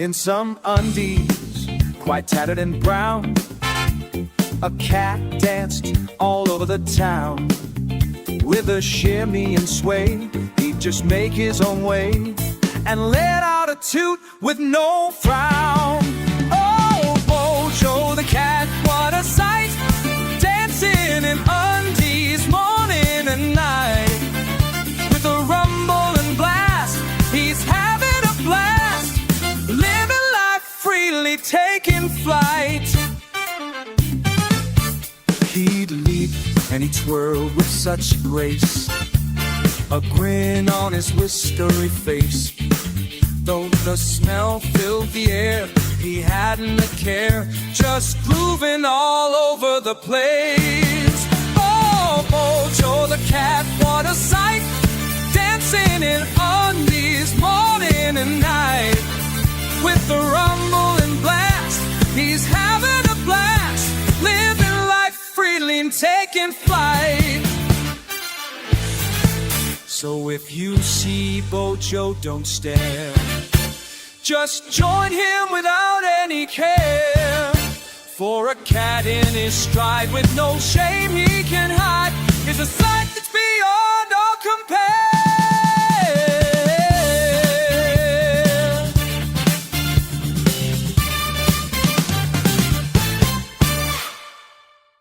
in some undies, quite tattered and brown. A cat danced all over the town. With a shimmy and sway, he'd just make his own way and let out a toot with no frown. Oh, Bojo the cat, what a sight, dancing in undies morning and night. With a rumble and blast, he's having a blast, living life freely, taking flight. He'd leap and he'd twirl with such grace, a grin on his whiskery face. Though the smell filled the air, he hadn't a care, just grooving all over the place. Oh, Bojo the cat, what a sight, dancing in undies morning and night. With the rumble and blast, he's having a blast, living life freely and taking flight. So if you see Bojo, don't stare, just join him without any care. For a cat in his stride with no shame he can hide is a sight